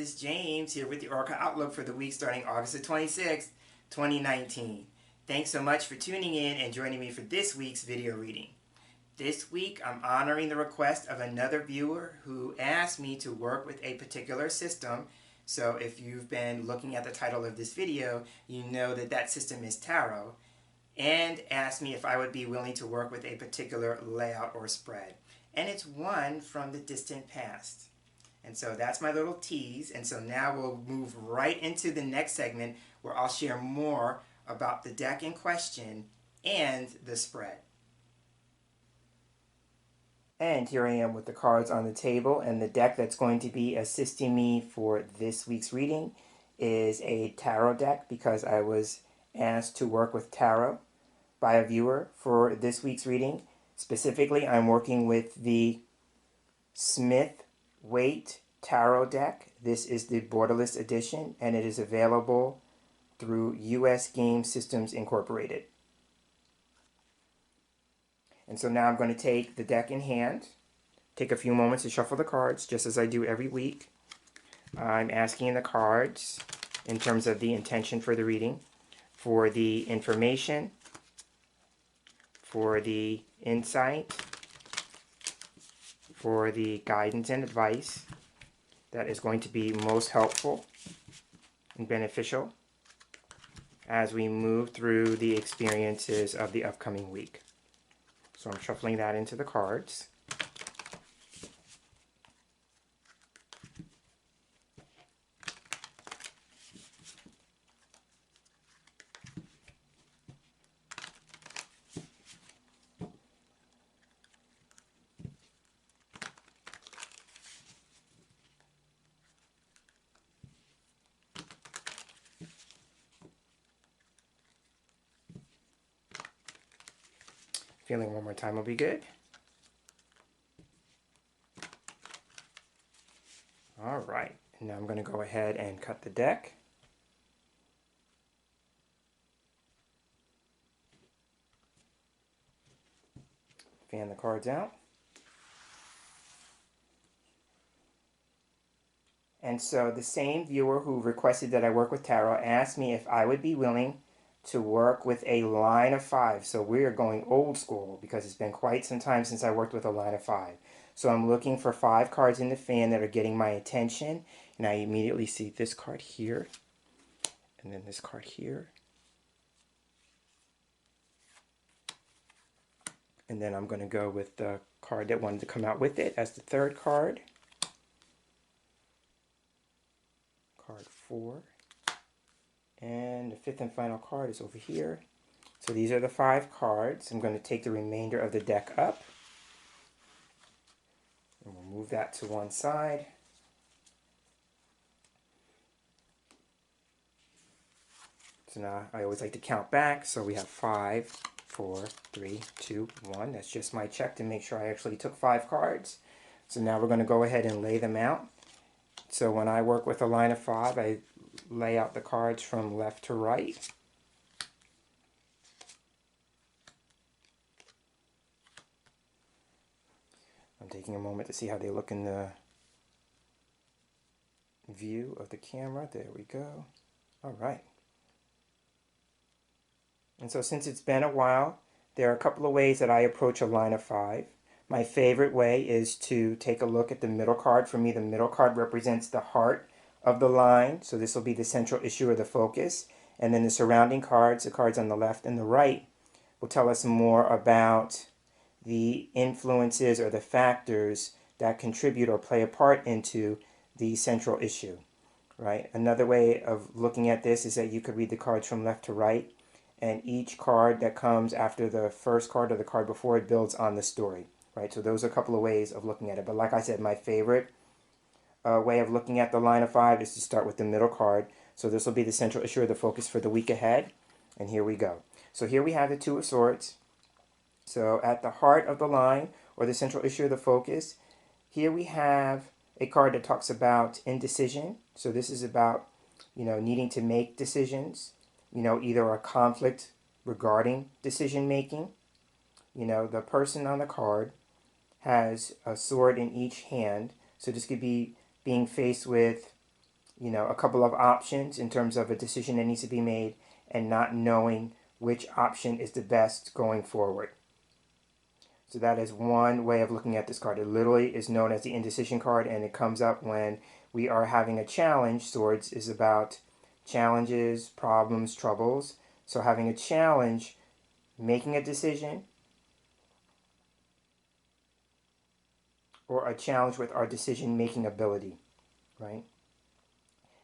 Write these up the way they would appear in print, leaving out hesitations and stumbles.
is James here with the Oracle Outlook for the week starting August the 26th, 2019. Thanks so much for tuning in and joining me for this week's video reading. This week I'm honoring the request of another viewer who asked me to work with a particular system. So if you've been looking at the title of this video, you know that that system is Tarot, and asked me if I would be willing to work with a particular layout or spread. And it's one from the distant past. And so that's my little tease. And so now we'll move right into the next segment where I'll share more about the deck in question and the spread. And here I am with the cards on the table, and the deck that's going to be assisting me for this week's reading is a tarot deck because I was asked to work with tarot by a viewer for this week's reading. Specifically, I'm working with the Smith-Waite Tarot deck. This is the Borderless Edition, and it is available through US Game Systems Incorporated. And so now I'm going to take the deck in hand, take a few moments to shuffle the cards, just as I do every week. I'm asking the cards, in terms of the intention for the reading, for the information, for the insight, for the guidance and advice that is going to be most helpful and beneficial as we move through the experiences of the upcoming week. So I'm shuffling that into the cards. Feeling one more time will be good. All right, now I'm going to go ahead and cut the deck. Fan the cards out. And so the same viewer who requested that I work with tarot asked me if I would be willing to work with a line of 5. So we are going old school because it's been quite some time since I worked with a line of 5. So I'm looking for 5 cards in the fan that are getting my attention. And I immediately see this card here. And then this card here. And then I'm going to go with the card that wanted to come out with it as the third card. Card 4. And the 5th and final card is over here. So these are the 5 cards. I'm going to take the remainder of the deck up. And we'll move that to one side. So now I always like to count back. So we have 5, 4, 3, 2, 1. That's just my check to make sure I actually took 5 cards. So now we're going to go ahead and lay them out. So when I work with a line of 5, I lay out the cards from left to right. I'm taking a moment to see how they look in the view of the camera. There we go. All right. And so since it's been a while, there are a couple of ways that I approach a line of 5. My favorite way is to take a look at the middle card. For me, the middle card represents the heart of the line. So this will be the central issue or the focus. And then the surrounding cards, the cards on the left and the right, will tell us more about the influences or the factors that contribute or play a part into the central issue, right? Another way of looking at this is that you could read the cards from left to right, and each card that comes after the first card or the card before it builds on the story, right? So those are a couple of ways of looking at it. But like I said, my favorite way of looking at the line of 5 is to start with the middle card. So this will be the central issue or the focus for the week ahead. And here we go. So here we have the 2 of Swords. So at the heart of the line, or the central issue of the focus, here we have a card that talks about indecision. So this is about, needing to make decisions, either a conflict regarding decision making. The person on the card has a sword in each hand. So this could be being faced with a couple of options in terms of a decision that needs to be made and not knowing which option is the best going forward. So that is one way of looking at this card. It literally is known as the indecision card, and it comes up when we are having a challenge. Swords is about challenges, problems, troubles. So having a challenge, making a decision, or a challenge with our decision-making ability, right?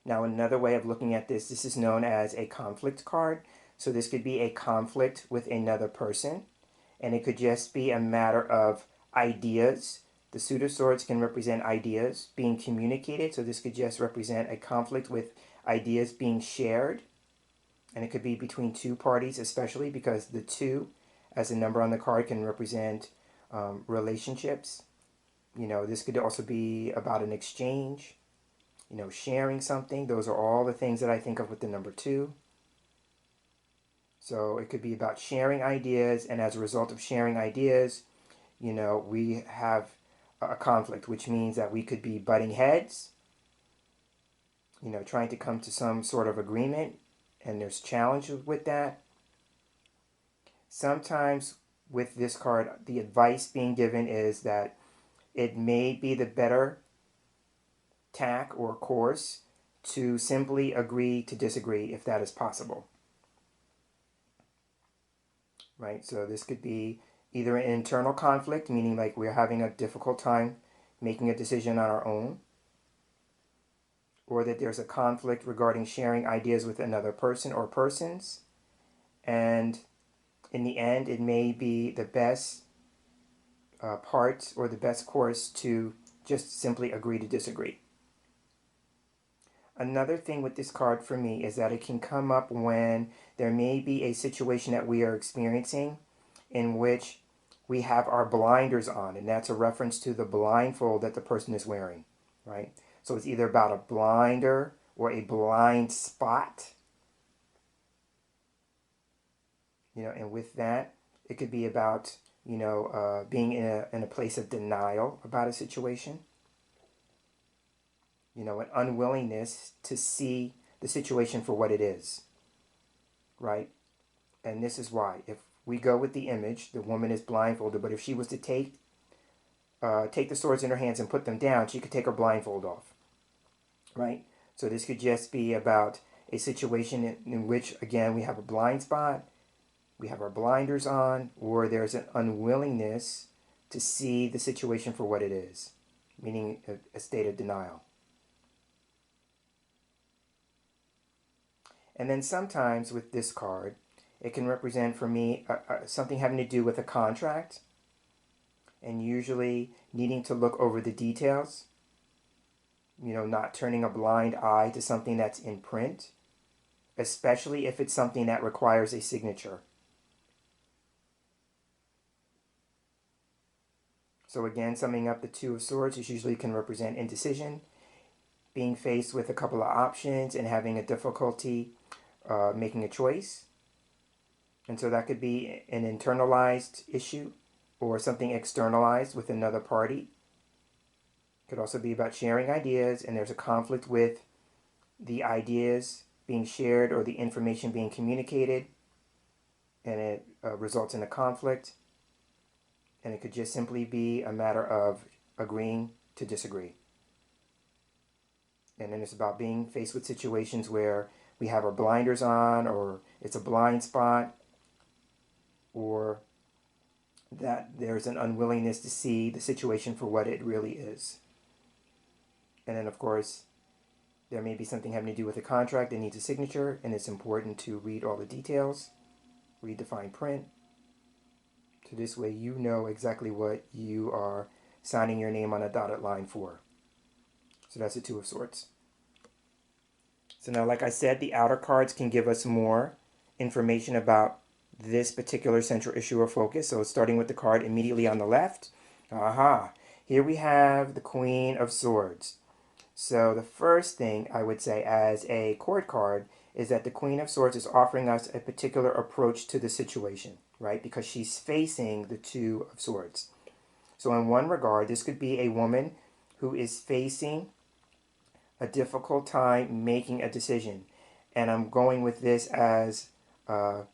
Now, another way of looking at this is known as a conflict card. So this could be a conflict with another person, and it could just be a matter of ideas. The suit of swords can represent ideas being communicated, so this could just represent a conflict with ideas being shared, and it could be between two parties, especially because the 2 as a number on the card can represent relationships. This could also be about an exchange, sharing something. Those are all the things that I think of with the number 2. So it could be about sharing ideas, and as a result of sharing ideas, we have a conflict, which means that we could be butting heads, trying to come to some sort of agreement, and there's challenges with that. Sometimes with this card, the advice being given is that it may be the better tack or course to simply agree to disagree if that is possible. Right? So this could be either an internal conflict, meaning like we're having a difficult time making a decision on our own, or that there's a conflict regarding sharing ideas with another person or persons, and in the end it may be the best part or the best course to just simply agree to disagree. Another thing with this card for me is that it can come up when there may be a situation that we are experiencing in which we have our blinders on, and that's a reference to the blindfold that the person is wearing, right? So it's either about a blinder or a blind spot, and with that, it could be about, being in a place of denial about a situation, an unwillingness to see the situation for what it is, right? And this is why, if we go with the image, the woman is blindfolded, but if she was to take the swords in her hands and put them down, she could take her blindfold off, right? So this could just be about a situation in which, again, we have a blind spot, we have our blinders on, or there's an unwillingness to see the situation for what it is, meaning a state of denial. And then sometimes with this card, it can represent for me something having to do with a contract, and usually needing to look over the details, not turning a blind eye to something that's in print, especially if it's something that requires a signature. So again, summing up the 2 of Swords, this usually can represent indecision, being faced with a couple of options and having a difficulty making a choice. And so that could be an internalized issue or something externalized with another party. It could also be about sharing ideas, and there's a conflict with the ideas being shared or the information being communicated, and it results in a conflict. And it could just simply be a matter of agreeing to disagree. And then it's about being faced with situations where we have our blinders on, or it's a blind spot, or that there's an unwillingness to see the situation for what it really is. And then, of course, there may be something having to do with a contract that needs a signature, and it's important to read all the details, read the fine print. So this way you know exactly what you are signing your name on a dotted line for. So that's the 2 of Swords. So now, like I said, the outer cards can give us more information about this particular central issue or focus. So starting with the card immediately on the left, here we have the Queen of Swords. So the first thing I would say as a court card is that the Queen of Swords is offering us a particular approach to the situation, right? Because she's facing the 2 of Swords. So in one regard, this could be a woman who is facing a difficult time making a decision. And I'm going with this as a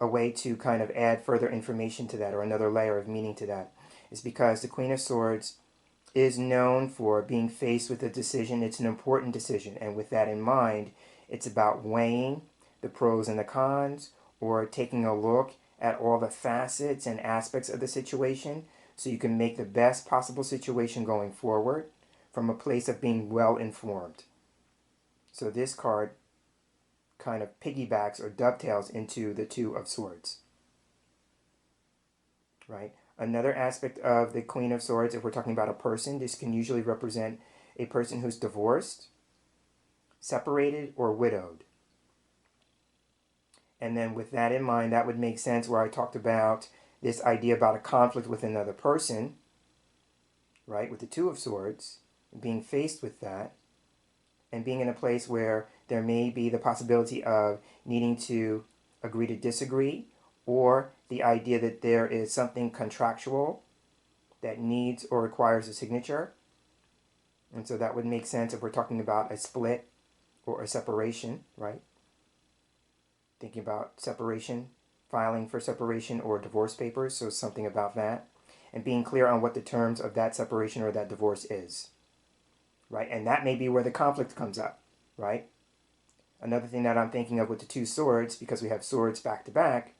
way to kind of add further information to that, or another layer of meaning to that. Is because the Queen of Swords is known for being faced with a decision. It's an important decision, and with that in mind, it's about weighing the pros and the cons, or taking a look at all the facets and aspects of the situation so you can make the best possible situation going forward from a place of being well informed. So this card kind of piggybacks or dovetails into the Two of Swords, right? Another aspect of the Queen of Swords, if we're talking about a person, this can usually represent a person who's divorced, separated, or widowed. And then with that in mind, that would make sense where I talked about this idea about a conflict with another person, right? With the Two of Swords, being faced with that, and being in a place where there may be the possibility of needing to agree to disagree, or the idea that there is something contractual that needs or requires a signature. And so that would make sense if we're talking about a split or a separation, right? Thinking about separation, filing for separation, or divorce papers, so something about that. And being clear on what the terms of that separation or that divorce is, right? And that may be where the conflict comes up, right? Another thing that I'm thinking of with the Two Swords, because we have swords back to back,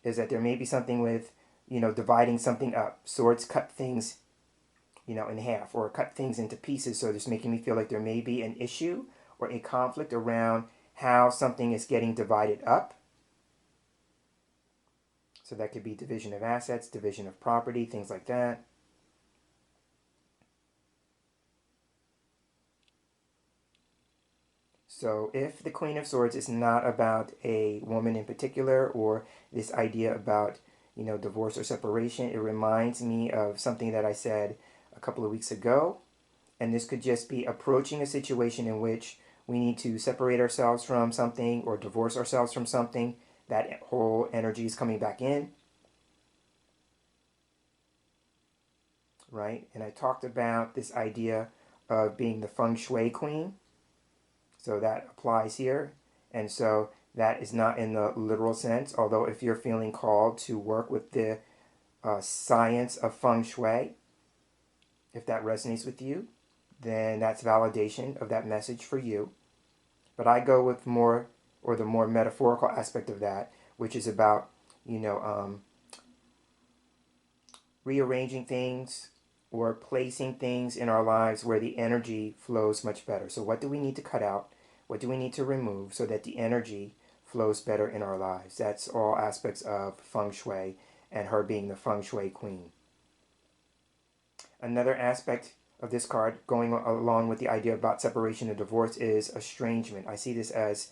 is that there may be something with, dividing something up. Swords cut things, in half, or cut things into pieces. So this making me feel like there may be an issue or a conflict around how something is getting divided up. So that could be division of assets, division of property, things like that. So if the Queen of Swords is not about a woman in particular, or this idea about, divorce or separation, it reminds me of something that I said a couple of weeks ago. And this could just be approaching a situation in which we need to separate ourselves from something or divorce ourselves from something. That whole energy is coming back in, right? And I talked about this idea of being the feng shui queen. So that applies here. And so that is not in the literal sense, although if you're feeling called to work with the science of feng shui, if that resonates with you, then that's validation of that message for you. But I go with more, or the more metaphorical aspect of that, which is about, rearranging things or placing things in our lives where the energy flows much better. So what do we need to cut out? What do we need to remove so that the energy flows better in our lives? That's all aspects of feng shui, and her being the feng shui queen. Another aspect of this card, going along with the idea about separation and divorce, is estrangement. I see this as,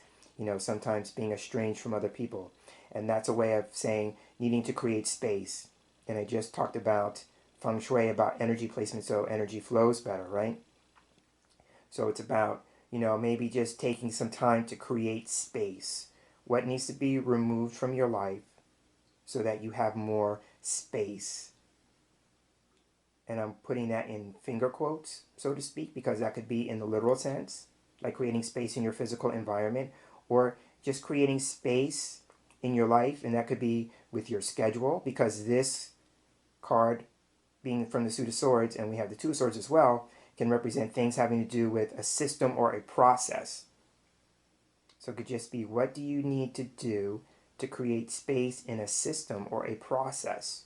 sometimes being estranged from other people. And that's a way of saying needing to create space. And I just talked about feng shui, about energy placement, so energy flows better, right? So it's about, maybe just taking some time to create space. What needs to be removed from your life so that you have more space? And I'm putting that in finger quotes, so to speak, because that could be in the literal sense, like creating space in your physical environment, or just creating space in your life, and that could be with your schedule, because this card, being from the Suit of Swords, and we have the Two of Swords as well, can represent things having to do with a system or a process. So it could just be, what do you need to do to create space in a system or a process,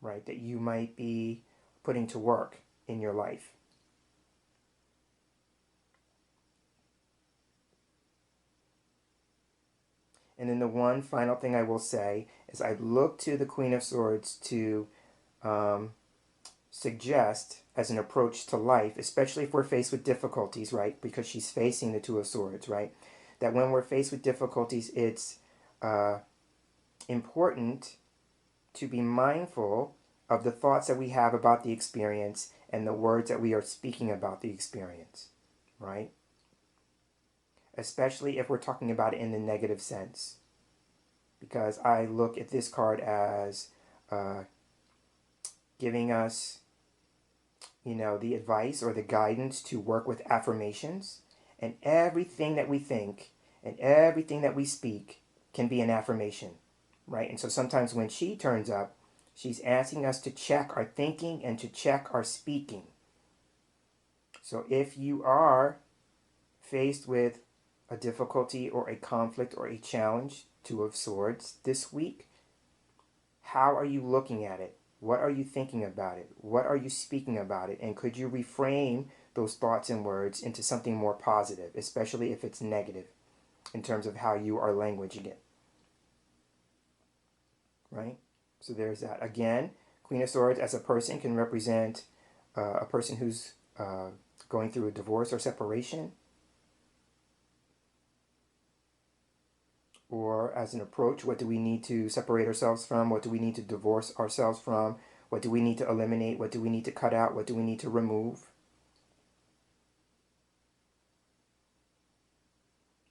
right, that you might be putting to work in your life. And then the one final thing I will say is I look to the Queen of Swords to suggest as an approach to life, especially if we're faced with difficulties, right? Because she's facing the Two of Swords, right? That when we're faced with difficulties, it's important to be mindful of the thoughts that we have about the experience and the words that we are speaking about the experience, right? Especially if we're talking about it in the negative sense. Because I look at this card as giving us the advice or the guidance to work with affirmations. And everything that we think and everything that we speak can be an affirmation, right? And so sometimes when she turns up, she's asking us to check our thinking and to check our speaking. So if you are faced with a difficulty or a conflict or a challenge, Two of Swords, this week, how are you looking at it? What are you thinking about it? What are you speaking about it? And could you reframe those thoughts and words into something more positive, especially if it's negative in terms of how you are languaging it, right? So there's that. Again, Queen of Swords as a person can represent a person who's going through a divorce or separation, or as an approach, what do we need to separate ourselves from? What do we need to divorce ourselves from? What do we need to eliminate? What do we need to cut out? What do we need to remove?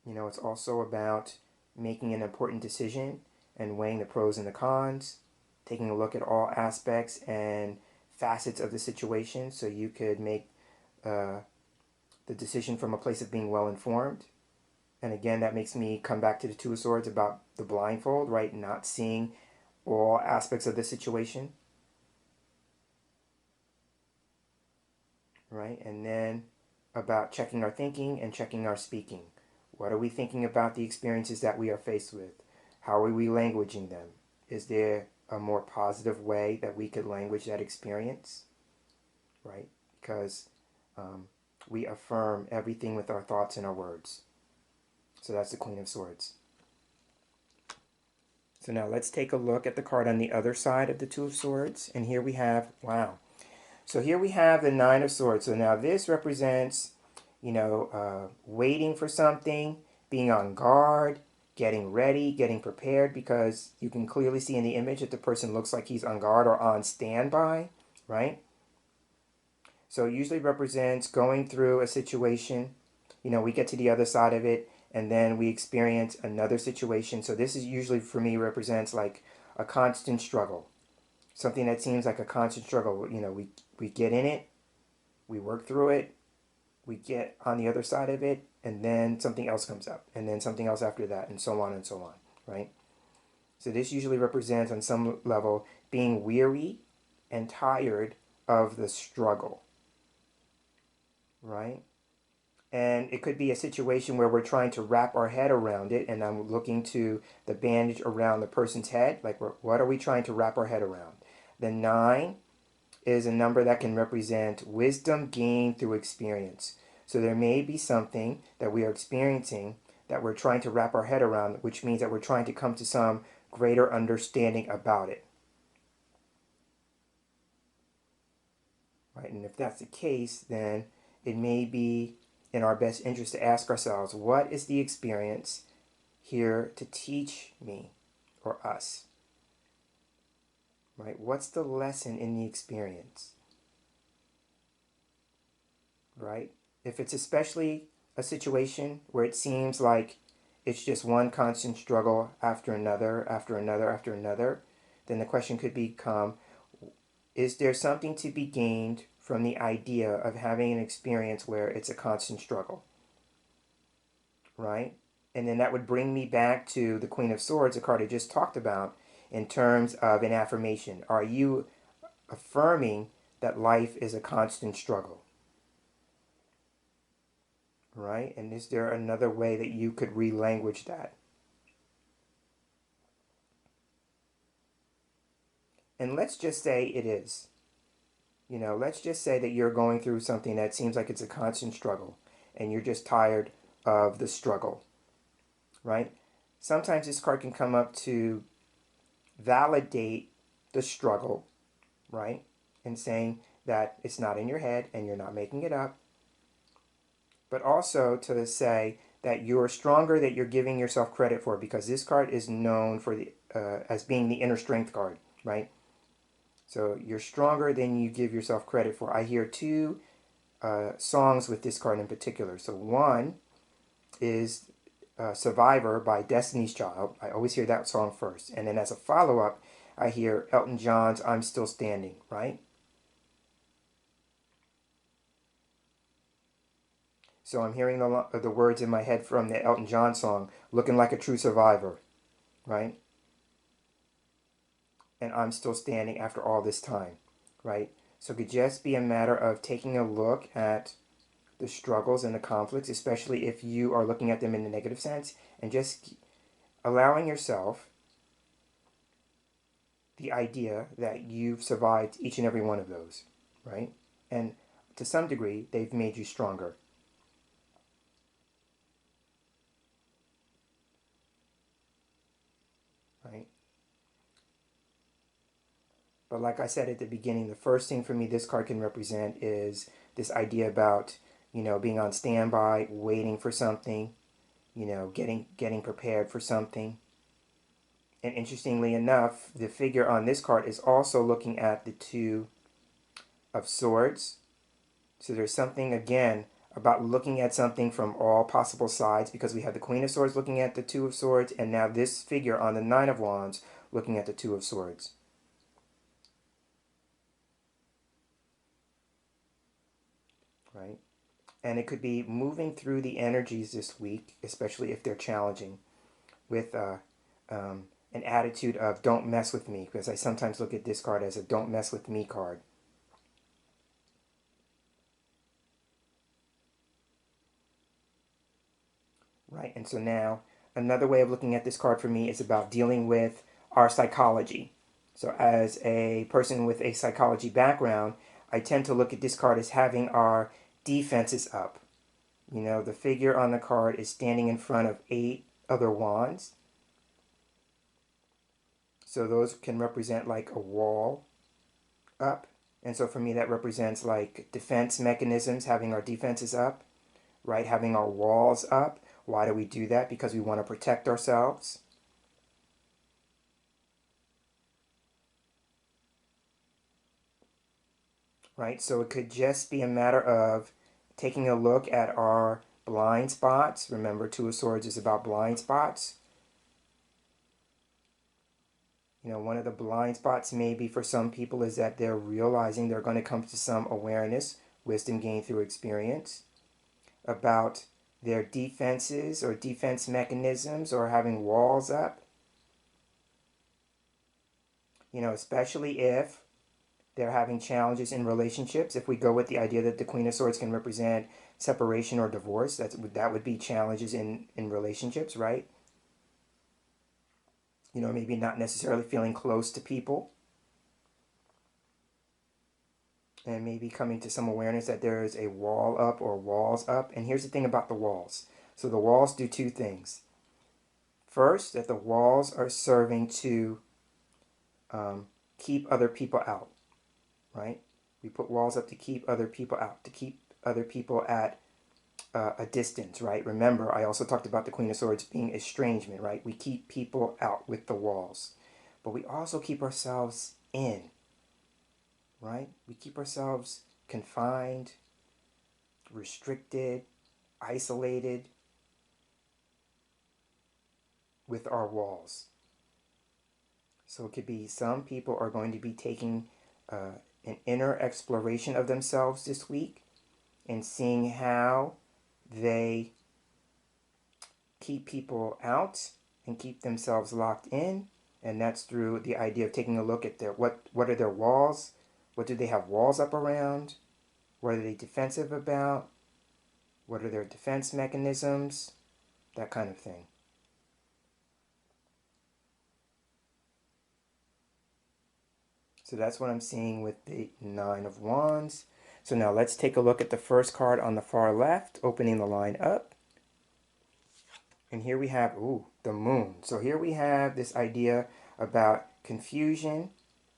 It's also about making an important decision and weighing the pros and the cons, taking a look at all aspects and facets of the situation so you could make the decision from a place of being well informed. And again, that makes me come back to the Two of Swords about the blindfold, right? Not seeing all aspects of the situation, right? And then about checking our thinking and checking our speaking. What are we thinking about the experiences that we are faced with? How are we languaging them? Is there a more positive way that we could language that experience, right? Because we affirm everything with our thoughts and our words. So that's the Queen of Swords. So now let's take a look at the card on the other side of the Two of Swords. And here we have, wow. So here we have the Nine of Swords. So now this represents, waiting for something, being on guard, getting ready, getting prepared, because you can clearly see in the image that the person looks like he's on guard or on standby, right? So it usually represents going through a situation. We get to the other side of it, and then we experience another situation. So this is usually, for me, represents like a constant struggle. Something that seems like a constant struggle. We get in it, we work through it, we get on the other side of it, and then something else comes up, and then something else after that, and so on, right? So this usually represents, on some level, being weary and tired of the struggle, right? And it could be a situation where we're trying to wrap our head around it, and I'm looking to the bandage around the person's head. Like, what are we trying to wrap our head around? The 9 is a number that can represent wisdom gained through experience. So there may be something that we are experiencing that we're trying to wrap our head around, which means that we're trying to come to some greater understanding about it. Right? And if that's the case, then it may be in our best interest to ask ourselves, what is the experience here to teach me or us? Right? What's the lesson in the experience? Right? If it's especially a situation where it seems like it's just one constant struggle after another, after another, after another, then the question could become, is there something to be gained from the idea of having an experience where it's a constant struggle? Right? And then that would bring me back to the Queen of Swords, a card I just talked about, in terms of an affirmation. Are you affirming that life is a constant struggle? Right? And is there another way that you could relanguage that? And let's just say it is. Let's just say that you're going through something that seems like it's a constant struggle, and you're just tired of the struggle, right? Sometimes this card can come up to validate the struggle, right? And saying that it's not in your head and you're not making it up, but also to say that you're stronger than you're giving yourself credit for, because this card is known for the as being the inner strength card, right? So you're stronger than you give yourself credit for. I hear two songs with this card in particular. So one is Survivor by Destiny's Child. I always hear that song first. And then as a follow-up, I hear Elton John's I'm Still Standing, right? So I'm hearing the words in my head from the Elton John song, looking like a true survivor, right? And I'm still standing after all this time, right? So it could just be a matter of taking a look at the struggles and the conflicts, especially if you are looking at them in the negative sense, and just allowing yourself the idea that you've survived each and every one of those, right? And to some degree, they've made you stronger, right? But like I said at the beginning, the first thing for me this card can represent is this idea about, being on standby, waiting for something, getting prepared for something. And interestingly enough, the figure on this card is also looking at the Two of Swords. So there's something, again, about looking at something from all possible sides, because we have the Queen of Swords looking at the Two of Swords, and now this figure on the Nine of Wands looking at the Two of Swords. Right? And it could be moving through the energies this week, especially if they're challenging, with an attitude of don't mess with me, because I sometimes look at this card as a don't mess with me card. Right, and so now another way of looking at this card for me is about dealing with our psychology. So as a person with a psychology background, I tend to look at this card as having our defenses up. The figure on the card is standing in front of 8 other wands. So those can represent like a wall up. And so for me, that represents like defense mechanisms, having our defenses up, right? Having our walls up. Why do we do that? Because we want to protect ourselves. Right? So it could just be a matter of taking a look at our blind spots. Remember, Two of Swords is about blind spots. One of the blind spots maybe for some people is that they're realizing they're going to come to some awareness, wisdom gained through experience, about their defenses or defense mechanisms or having walls up. Especially if they're having challenges in relationships. If we go with the idea that the Queen of Swords can represent separation or divorce, that would be challenges in relationships, right? Maybe not necessarily feeling close to people, and maybe coming to some awareness that there is a wall up or walls up. And here's the thing about the walls. So the walls do two things. First, that the walls are serving to keep other people out, right? We put walls up to keep other people out, to keep other people at a distance, right? Remember, I also talked about the Queen of Swords being estrangement, right? We keep people out with the walls, but we also keep ourselves in, right? We keep ourselves confined, restricted, isolated with our walls. So it could be some people are going to be taking an inner exploration of themselves this week and seeing how they keep people out and keep themselves locked in. And that's through the idea of taking a look at what are their walls, what do they have walls up around, what are they defensive about, what are their defense mechanisms, that kind of thing. So that's what I'm seeing with the Nine of Wands. So now let's take a look at the first card on the far left, opening the line up. And here we have, the Moon. So here we have this idea about confusion,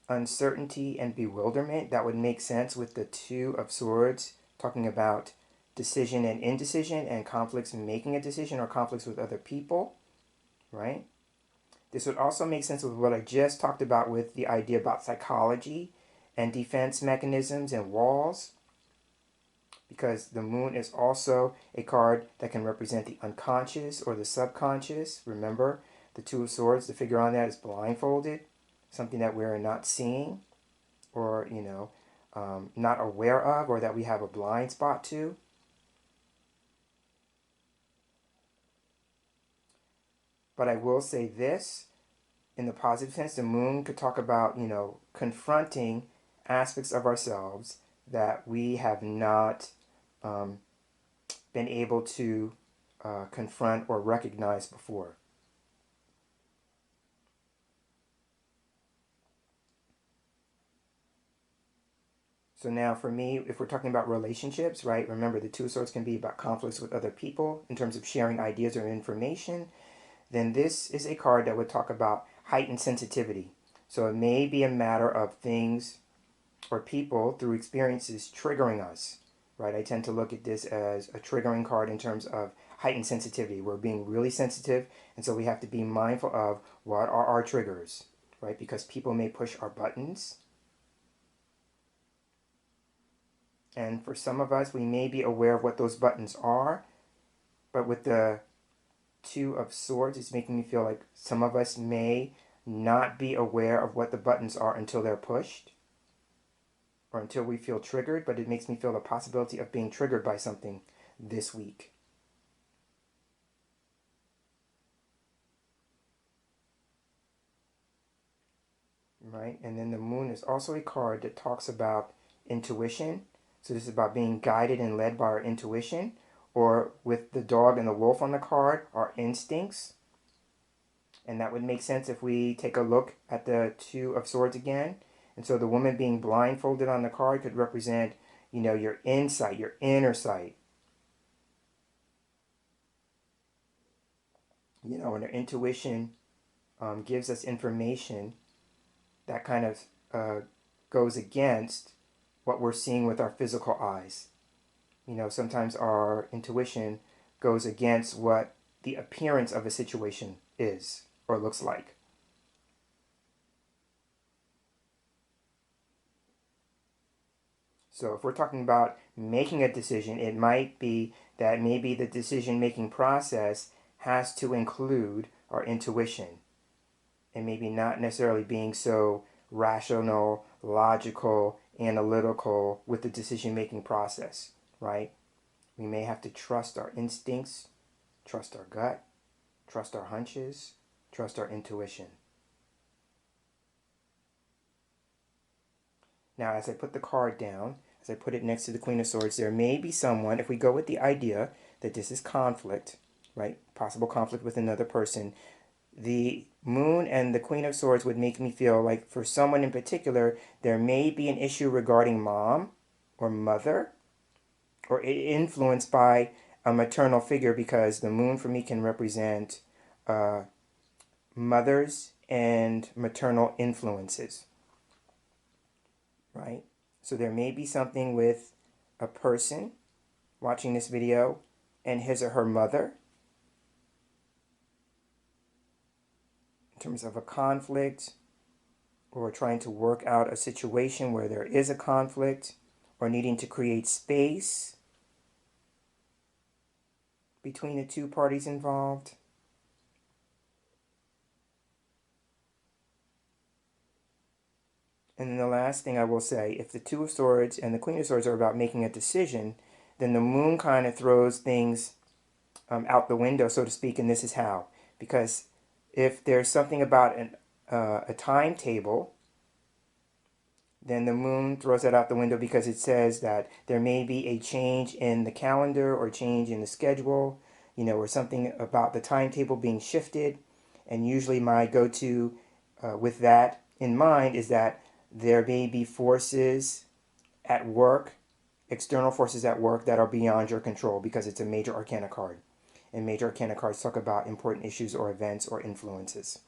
uncertainty, and bewilderment. That would make sense with the Two of Swords, talking about decision and indecision and conflicts making a decision or conflicts with other people, right? This would also make sense with what I just talked about with the idea about psychology and defense mechanisms and walls, because the Moon is also a card that can represent the unconscious or the subconscious. Remember, the Two of Swords, the figure on that is blindfolded, something that we're not seeing or, not aware of, or that we have a blind spot to. But I will say this, in the positive sense, the moon could talk about, confronting aspects of ourselves that we have not um, been able to confront or recognize before. So now for me, if we're talking about relationships, right, remember the Two of Swords can be about conflicts with other people in terms of sharing ideas or information, then this is a card that would talk about heightened sensitivity. So it may be a matter of things or people through experiences triggering us, right? I tend to look at this as a triggering card in terms of heightened sensitivity. We're being really sensitive, and so we have to be mindful of what are our triggers, right? Because people may push our buttons. And for some of us, we may be aware of what those buttons are, but with the Two of Swords, it's making me feel like some of us may not be aware of what the buttons are until they're pushed or until we feel triggered, but it makes me feel the possibility of being triggered by something this week. Right? And then the Moon is also a card that talks about intuition. So this is about being guided and led by our intuition, or with the dog and the wolf on the card, our instincts. And that would make sense if we take a look at the Two of Swords again. And so the woman being blindfolded on the card could represent, your insight, your inner sight. And our intuition gives us information that kind of goes against what we're seeing with our physical eyes. Sometimes our intuition goes against what the appearance of a situation is or looks like. So if we're talking about making a decision, it might be that maybe the decision-making process has to include our intuition and maybe not necessarily being so rational, logical, analytical with the decision-making process, right? We may have to trust our instincts, trust our gut, trust our hunches, trust our intuition. Now, as I put the card down, as I put it next to the Queen of Swords, there may be someone, if we go with the idea that this is conflict, right? Possible conflict with another person. The Moon and the Queen of Swords would make me feel like for someone in particular, there may be an issue regarding mom or mother, or influenced by a maternal figure, because the Moon for me can represent mothers and maternal influences, right? So there may be something with a person watching this video and his or her mother in terms of a conflict, or trying to work out a situation where there is a conflict, or needing to create space between the two parties involved. And then the last thing I will say, if the Two of Swords and the Queen of Swords are about making a decision, then the Moon kind of throws things out the window, so to speak, and this is how. Because if there's something about a timetable, then the Moon throws that out the window, because it says that there may be a change in the calendar or change in the schedule, or something about the timetable being shifted. And usually my go-to with that in mind is that there may be forces at work, external forces at work that are beyond your control, because it's a major arcana card. And major arcana cards talk about important issues or events or influences.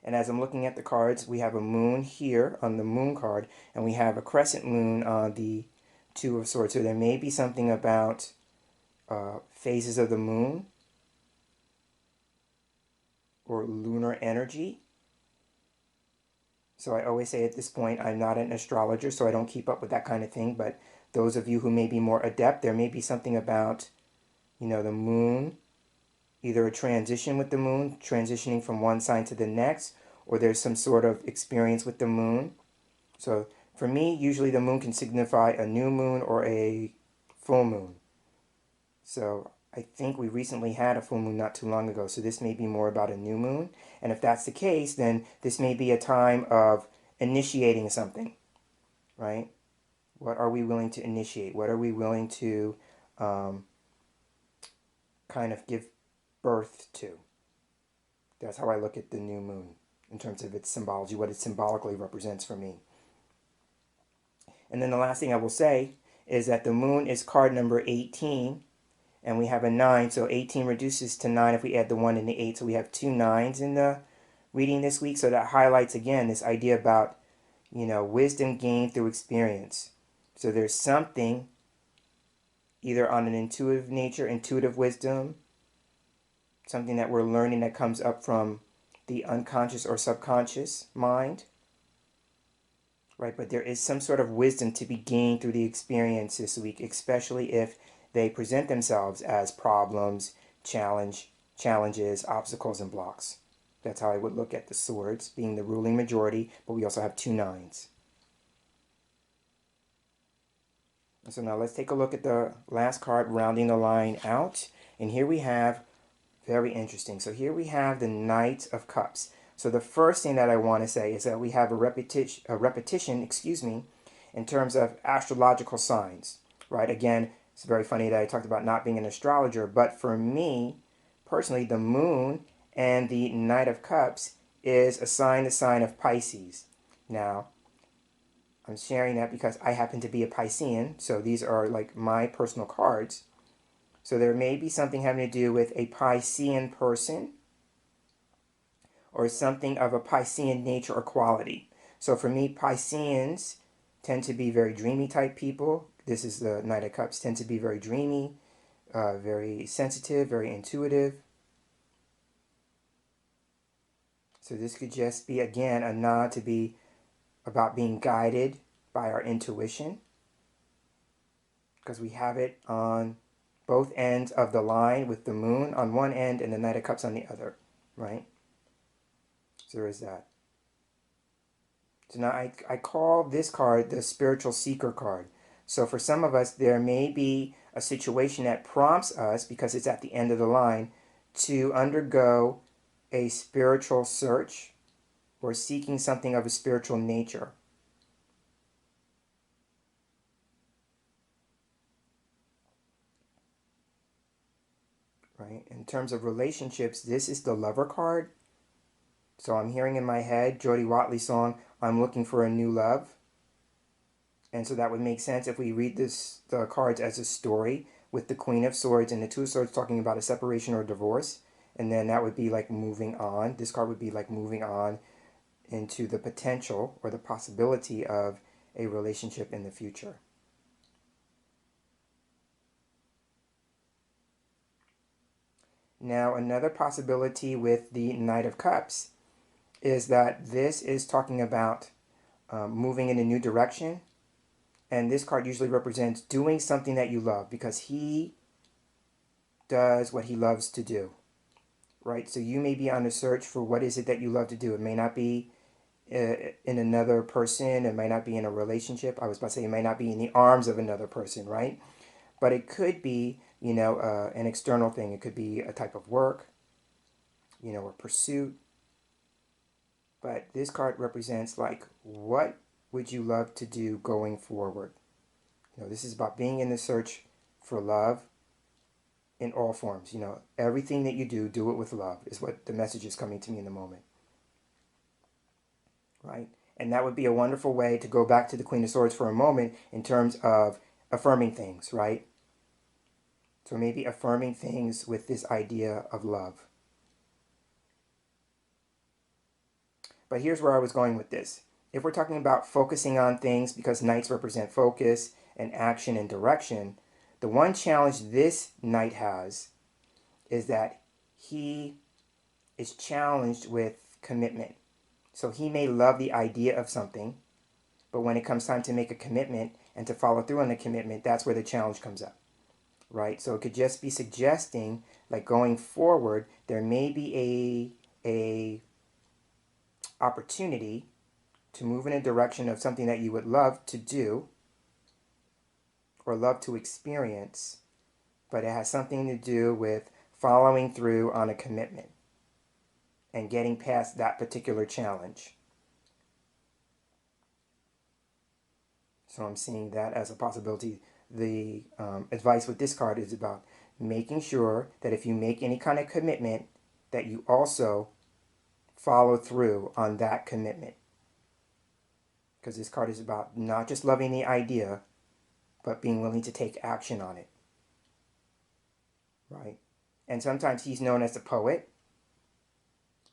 And as I'm looking at the cards, we have a moon here on the Moon card, and we have a crescent moon on the Two of Swords. So there may be something about phases of the moon or lunar energy. So I always say at this point, I'm not an astrologer, so I don't keep up with that kind of thing. But those of you who may be more adept, there may be something about, the moon, either a transition with the moon, transitioning from one sign to the next, or there's some sort of experience with the moon. So for me, usually the moon can signify a new moon or a full moon. So I think we recently had a full moon not too long ago, so this may be more about a new moon. And if that's the case, then this may be a time of initiating something, right? What are we willing to initiate? What are we willing to um, kind of give birth to? That's how I look at the new moon in terms of its symbology, what it symbolically represents for me. And then the last thing I will say is that the moon is card number 18, and we have a 9, so 18 reduces to 9 if we add the 1 and the 8, so we have 2 9s in the reading this week. So that highlights again this idea about, wisdom gained through experience. So there's something either on an intuitive nature, intuitive wisdom, something that we're learning that comes up from the unconscious or subconscious mind, right? But there is some sort of wisdom to be gained through the experience this week, especially if they present themselves as problems, challenges, obstacles, and blocks. That's how I would look at the swords being the ruling majority, but we also have 2 9s. So now let's take a look at the last card, rounding the line out. And here we have, very interesting. So here we have the Knight of Cups. So the first thing that I want to say is that we have a repetition, in terms of astrological signs, right? Again, it's very funny that I talked about not being an astrologer, but for me, personally, the moon and the Knight of Cups is assigned the sign of Pisces. Now, I'm sharing that because I happen to be a Piscean, so these are like my personal cards. So there may be something having to do with a Piscean person or something of a Piscean nature or quality. So for me, Pisceans tend to be very dreamy type people. This is the Knight of Cups, tend to be very dreamy, very sensitive, very intuitive. So this could just be, again, a nod to be about being guided by our intuition, because we have it on both ends of the line with the moon on one end and the Knight of Cups on the other, right? So there is that. So now I call this card the Spiritual Seeker card. So for some of us, there may be a situation that prompts us, because it's at the end of the line, to undergo a spiritual search or seeking something of a spiritual nature. Right? In terms of relationships, this is the Lover card. So I'm hearing in my head Jody Watley's song, I'm Looking for a New Love. And so that would make sense if we read the cards as a story with the Queen of Swords and the Two of Swords talking about a separation or divorce. And then that would be like moving on. This card would be like moving on into the potential or the possibility of a relationship in the future. Now, another possibility with the Knight of Cups is that this is talking about moving in a new direction. And this card usually represents doing something that you love, because he does what he loves to do, right? So you may be on a search for what is it that you love to do. It may not be in another person. It might not be in a relationship. I was about to say it might not be in the arms of another person, right? But it could be, an external thing. It could be a type of work, a pursuit. But this card represents like, what would you love to do going forward? This is about being in the search for love in all forms. Everything that you do, do it with love, is what the message is coming to me in the moment. Right? And that would be a wonderful way to go back to the Queen of Swords for a moment in terms of affirming things, right? So maybe affirming things with this idea of love. But here's where I was going with this. If we're talking about focusing on things, because knights represent focus and action and direction, the one challenge this knight has is that he is challenged with commitment. So he may love the idea of something, but when it comes time to make a commitment and to follow through on the commitment, that's where the challenge comes up, right? So it could just be suggesting, like going forward, there may be a opportunity to move in a direction of something that you would love to do or love to experience, but it has something to do with following through on a commitment and getting past that particular challenge. So I'm seeing that as a possibility. The advice with this card is about making sure that if you make any kind of commitment, that you also follow through on that commitment. Because this card is about not just loving the idea, but being willing to take action on it. Right? And sometimes he's known as the poet.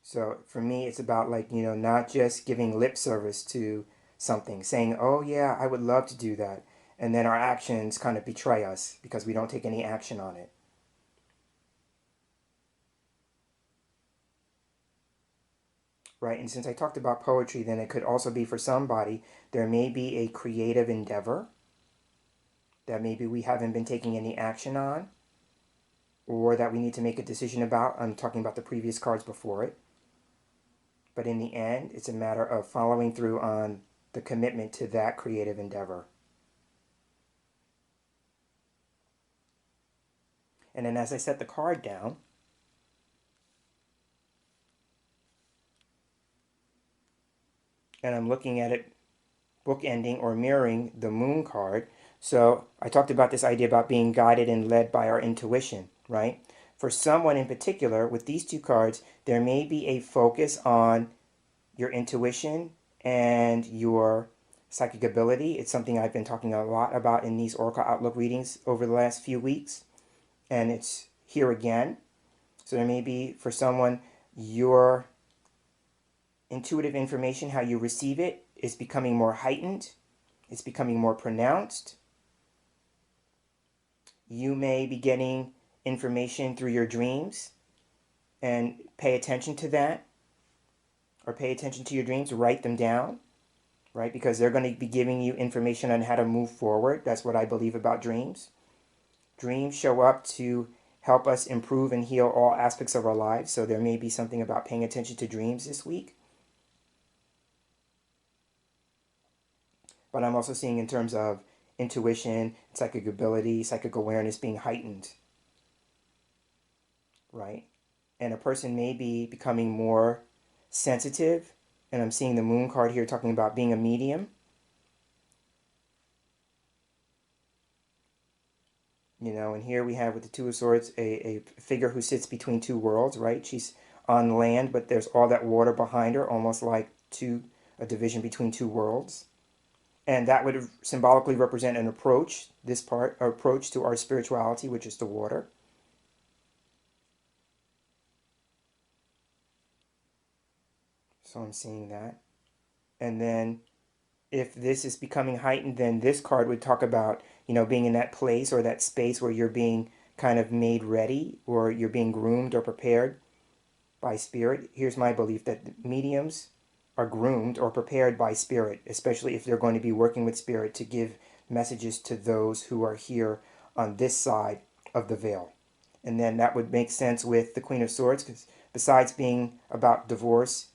So for me, it's about, like, not just giving lip service to something, saying, oh yeah, I would love to do that. And then our actions kind of betray us because we don't take any action on it. Right? And since I talked about poetry, then it could also be for somebody, there may be a creative endeavor that maybe we haven't been taking any action on, or that we need to make a decision about. I'm talking about the previous cards before it. But in the end, it's a matter of following through on the commitment to that creative endeavor. And then as I set the card down, and I'm looking at it bookending or mirroring the moon card. So I talked about this idea about being guided and led by our intuition, right? For someone in particular, with these two cards, there may be a focus on your intuition and your psychic ability. It's something I've been talking a lot about in these Oracle Outlook readings over the last few weeks, and it's here again. So there may be, for someone, your intuitive information, how you receive it, is becoming more heightened. It's becoming more pronounced. You may be getting information through your dreams, and pay attention to that, or pay attention to your dreams, write them down, right? Because they're going to be giving you information on how to move forward. That's what I believe about dreams. Dreams show up to help us improve and heal all aspects of our lives. So there may be something about paying attention to dreams this week. But I'm also seeing in terms of intuition, psychic ability, psychic awareness being heightened, right? And a person may be becoming more sensitive. And I'm seeing the moon card here talking about being a medium. And here we have with the Two of Swords a figure who sits between two worlds, right? She's on land, but there's all that water behind her, almost like a division between two worlds. And that would symbolically represent an approach, approach to our spirituality, which is the water. So I'm seeing that. And then if this is becoming heightened, then this card would talk about, being in that place or that space where you're being kind of made ready, or you're being groomed or prepared by spirit. Here's my belief that mediums are groomed or prepared by spirit, especially if they're going to be working with spirit to give messages to those who are here on this side of the veil. And then that would make sense with the Queen of Swords, because besides being about divorce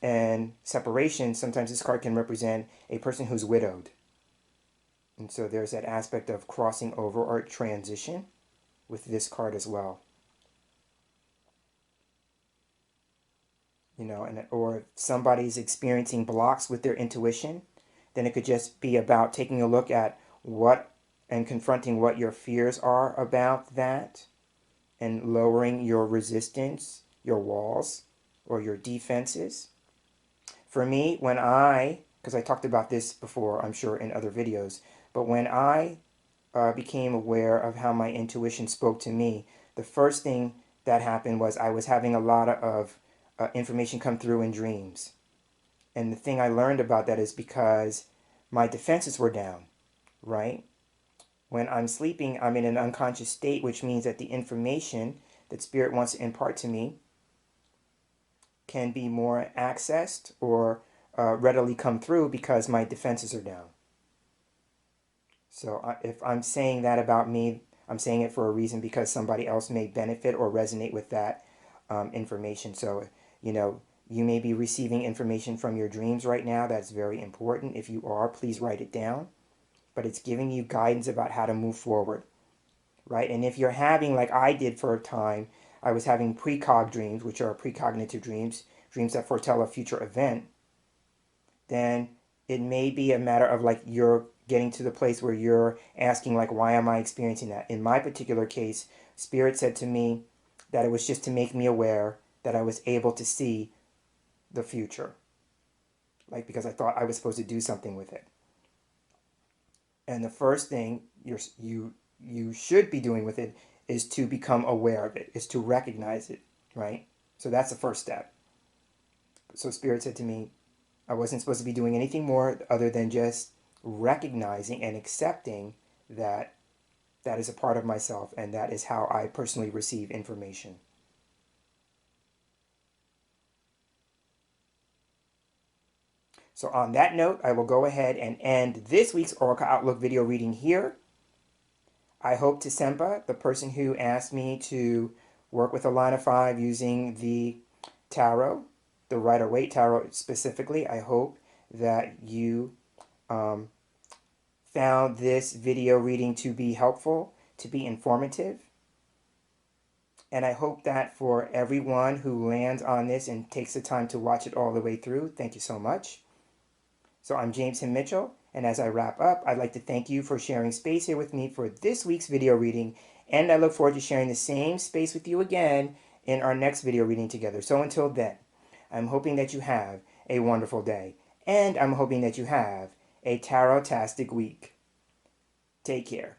and separation, sometimes this card can represent a person who's widowed. And so there's that aspect of crossing over or transition with this card as well. Or if somebody's experiencing blocks with their intuition, then it could just be about taking a look at what and confronting what your fears are about that, and lowering your resistance, your walls, or your defenses. For me, because I talked about this before, I'm sure, in other videos, but when I became aware of how my intuition spoke to me, the first thing that happened was I was having a lot of information come through in dreams. And the thing I learned about that is because my defenses were down, right? When I'm sleeping, I'm in an unconscious state, which means that the information that Spirit wants to impart to me can be more accessed or readily come through because my defenses are down. So if I'm saying that about me, I'm saying it for a reason, because somebody else may benefit or resonate with that information. So, you may be receiving information from your dreams right now. That's very important. If you are, please write it down. But it's giving you guidance about how to move forward. right? And if you're having, like I did for a time, I was having precog dreams, which are precognitive dreams, dreams that foretell a future event, then it may be a matter of like you're getting to the place where you're asking like, why am I experiencing that? In my particular case, Spirit said to me that it was just to make me aware that I was able to see the future, like because I thought I was supposed to do something with it. And the first thing you should be doing with it is to become aware of it, is to recognize it, right? So that's the first step. So Spirit said to me, I wasn't supposed to be doing anything more other than just recognizing and accepting that that is a part of myself and that is how I personally receive information. So on that note, I will go ahead and end this week's Oracle Outlook video reading here. I hope to Sempa, the person who asked me to work with a line of 5 using the tarot, the Rider Waite Tarot specifically, I hope that you found this video reading to be helpful, to be informative. And I hope that for everyone who lands on this and takes the time to watch it all the way through, thank you so much. So I'm James Himm Mitchell, and as I wrap up, I'd like to thank you for sharing space here with me for this week's video reading, and I look forward to sharing the same space with you again in our next video reading together. So until then, I'm hoping that you have a wonderful day, and I'm hoping that you have a tarot-tastic week. Take care.